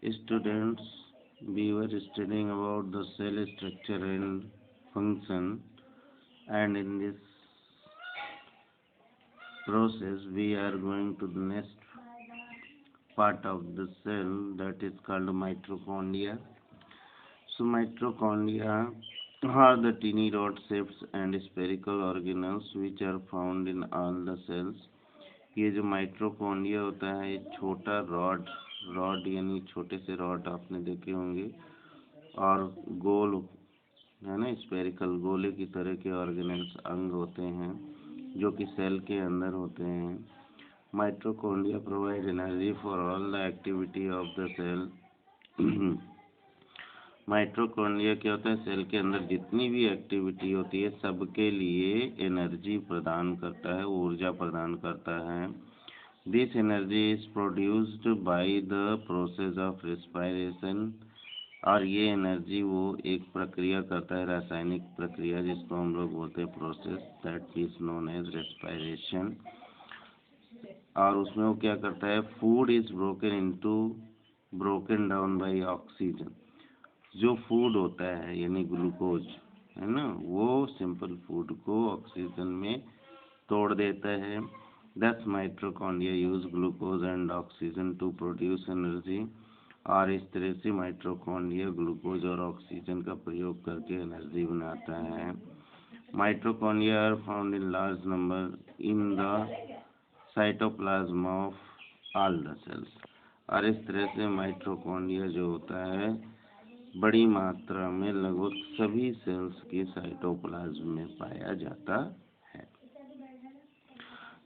Students, we were studying about the cell structure and function, and in this process, we are going to the next part of the cell that is called mitochondria. So, mitochondria are the tiny rod-shaped and spherical organelles which are found in all the cells. ये जो mitochondria होता है, ये छोटा rod यानी छोटे से rod आपने देखे होंगे, और गोल है ना, स्फेरिकल गोले की तरह के ऑर्गेनेल्स अंग होते हैं जो कि सेल के अंदर होते हैं। Mitochondria provide energy for all the activity of the cell. Mitochondria क्या होता है, सेल के अंदर जितनी भी एक्टिविटी होती है सबके लिए एनर्जी प्रदान करता है, ऊर्जा प्रदान करता है। This energy is produced by the process of respiration, और ये एनर्जी वो एक प्रक्रिया करता है, रासायनिक प्रक्रिया, जिसको हम लोग बोलते हैं process, that is known as respiration. और उसमें वो क्या करता है, food is broken down by oxygen. जो फूड होता है यानी ग्लूकोज है ना, वो सिंपल फूड को ऑक्सीजन में तोड़ देता है। Thus mitochondria use glucose and oxygen to produce energy, और इस तरह से माइटोकॉन्ड्रिया ग्लूकोज और ऑक्सीजन का प्रयोग करके एनर्जी बनाता है। Mitochondria are found in large number in the cytoplasm of all the cells, और इस तरह से माइटोकॉन्ड्रिया जो होता है बड़ी मात्रा में लगभग सभी सेल्स के साइटोप्लाज्म में पाया जाता है।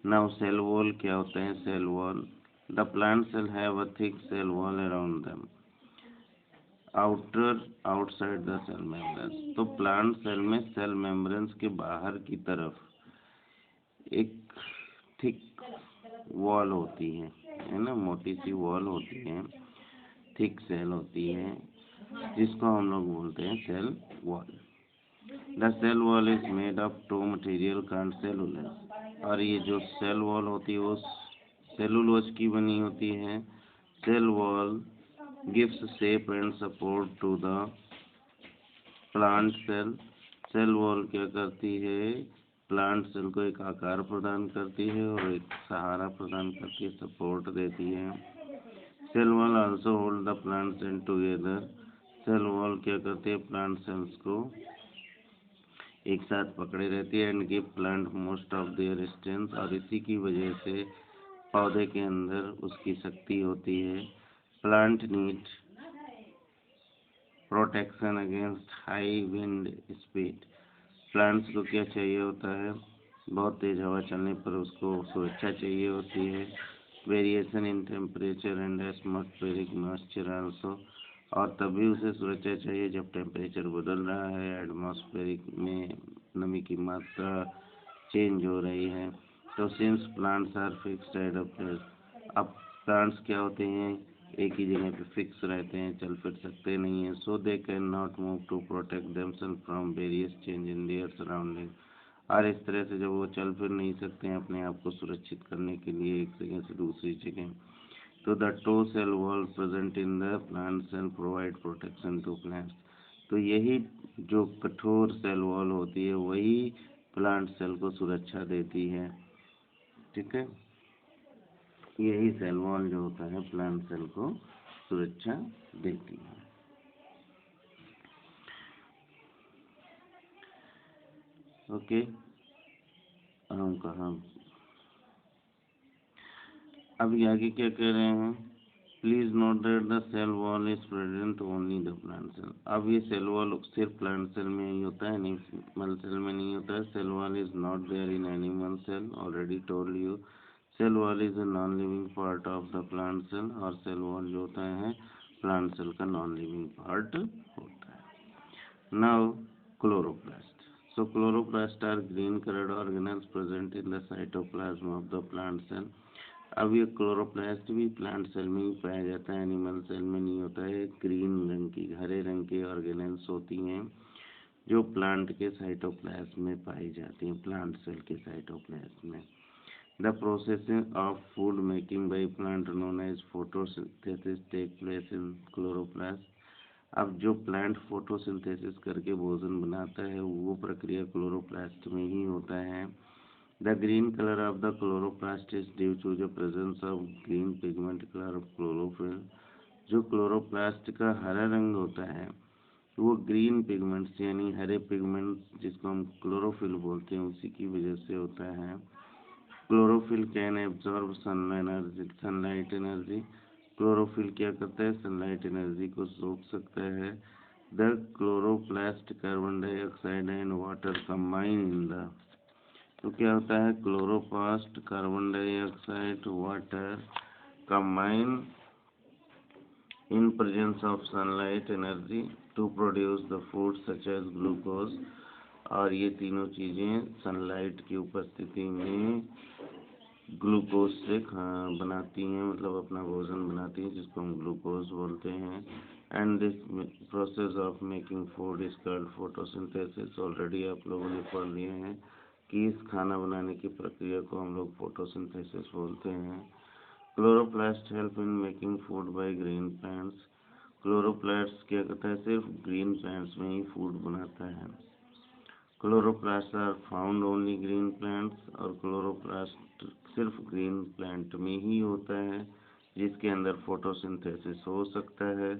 नाउ सेल वॉल क्या होता है, cell wall, the plant cell have a thick cell wall around them outside the cell membranes. तो प्लांट सेल में सेल मेम्ब्रेन्स के बाहर की तरफ एक थिक वॉल होती है ना, मोटी सी वॉल होती है, थिक सेल होती है, जिसको हम लोग बोलते हैं cell wall. The cell wall is made of two material called cellulose, और ये जो सेल वॉल होती है वो सेलुलोज की बनी होती है। Cell wall gives shape and support to the plant cell. Cell wall क्या करती है, प्लांट सेल को एक आकार प्रदान करती है और एक सहारा प्रदान करती है, सपोर्ट देती है। Cell wall also hold the plant cell together. Cell wall क्या करती है, प्लांट सेल्स को एक साथ पकड़े रहती है, and give plant most of their strength, और इसी की वजह से पौधे के अंदर उसकी शक्ति होती है। Plant need protection against high wind speed. Plants को क्या चाहिए होता है, बहुत तेज हवा चलने पर उसको सुरक्षा चाहिए होती है। Variation in temperature and atmospheric moisture also, और तभी उसे सुरक्षा चाहिए जब टेम्परेचर बदल रहा है, एटमॉस्फेरिक में नमी की मात्रा चेंज हो रही है। तो since plants are fixed at a place, अब प्लांट्स क्या होते हैं, एक ही जगह पे फिक्स रहते हैं, चल फिर सकते नहीं हैं, so they can not move to protect themself from various change in their surrounding. और इस तरह से जब वो चल फिर नहीं सकते हैं अपने आप को सुरक्षित करने के लिए एक जगह से दूसरी जगह, तो the two cell wall present in the plant cell provide protection to plants. तो यही जो कठोर सेल वॉल होती है वही प्लांट सेल को सुरक्षा देती है, ठीक है। यही सेल वॉल जो होता है प्लांट सेल को सुरक्षा देती है। ओके, हम कहाँ, अब आगे क्या कह रहे हैं, please note that the cell wall is present only the plant cell. अब ये सेल वॉल सिर्फ प्लांट सेल में ही होता है, एनिमल सेल में नहीं होता है। Cell wall is not there in animal cell, already told you. Cell wall is a non living part of the plant cell, और सेल वॉल जो होता है प्लांट सेल का नॉन लिविंग पार्ट होता है। Now chloroplast. So chloroplast are green coloured organelles present in the cytoplasm of the plant cell. अब ये chloroplast भी प्लांट सेल में ही पाया जाता है, एनिमल सेल में नहीं होता है। ग्रीन रंग की, हरे रंग की ऑर्गेनेल्स होती हैं जो प्लांट के साइटोप्लाज्म में पाई जाती हैं, प्लांट सेल के साइटोप्लाज्म में। The processing of food making by plant known as photosynthesis take place in chloroplast. अब जो प्लांट फोटोसिंथेसिस करके भोजन बनाता है वो प्रक्रिया क्लोरोप्लास्ट में ही होता है। The green colour of the chloroplast is due to the presence of green pigment colour of chlorophyll. जो क्लोरोप्लास्ट का हरा रंग होता है वो ग्रीन पिगमेंट्स यानी हरे पिगमेंट जिसको हम क्लोरोफिल बोलते हैं उसी की वजह से होता है। Chlorophyll can absorb sunlight energy. Chlorophyll क्या करता है, सनलाइट एनर्जी को सोख सकता है। The chloroplast carbon dioxide and water combine in the, तो क्या होता है, chloroplast carbon dioxide water combine in presence of sunlight energy to produce the food such as glucose। और ये तीनों चीज़ें सनलाइट की उपस्थिति में ग्लूकोज से बनाती हैं, मतलब अपना भोजन बनाती हैं जिसको हम ग्लूकोज बोलते हैं। And this process of making food is called photosynthesis. Already आप लोगों ने पढ़ लिए हैं कि इस खाना बनाने की प्रक्रिया को हम लोग फोटोसिंथेसिस बोलते हैं। Chloroplast help in making food by green plants. Chloroplast क्या करता है, सिर्फ ग्रीन प्लांट्स में ही फूड बनाता है। Chloroplast are found only green plants, और क्लोरोप्लास्ट सिर्फ ग्रीन प्लांट में ही होता है जिसके अंदर फोटोसिंथेसिस हो सकता है।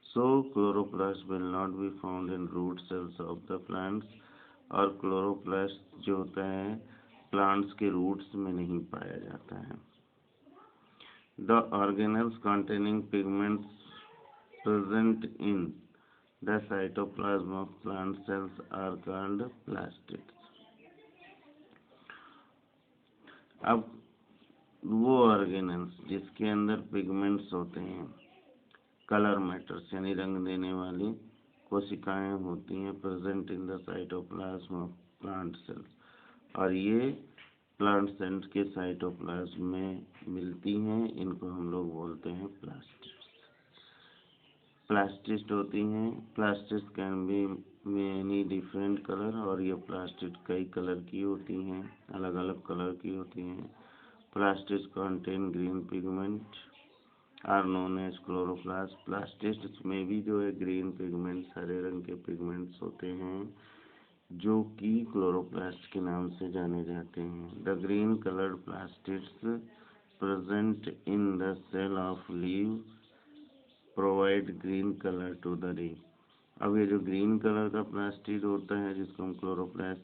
So chloroplast will not be found in root cells of the plants. और क्लोरोप्लास्ट जो होता है प्लांट्स के रूट्स में नहीं पाया जाता है। The organelles containing pigments present in the cytoplasm of plant cells are called plastids। अब वो ऑर्गेनल्स जिसके अंदर पिगमेंट्स होते हैं, कलर मैटर्स यानी रंग देने वाली कोशिकाएं होती हैं, present in the cytoplasm of plant cells, और ये प्लांट सेल्स के साइटोप्लाज्म में मिलती हैं। इनको हम लोग बोलते हैं प्लास्टिड्स। प्लास्टिड होती हैं, plastid can be many different colour, और ये प्लास्टिड कई कलर की होती हैं, अलग अलग कलर की होती हैं। Plastid contain green pigment are known as chloroplast. Plastids में भी जो है ग्रीन पिगमेंट्स, हरे रंग के पिगमेंट्स होते हैं जो कि क्लोरोप्लास्ट के नाम से जाने जाते हैं। The green coloured plastids present in the cell of leave provide green colour to the leaf. अब ये जो ग्रीन कलर का प्लास्टिड होता है जिसको हम क्लोरोप्लास्ट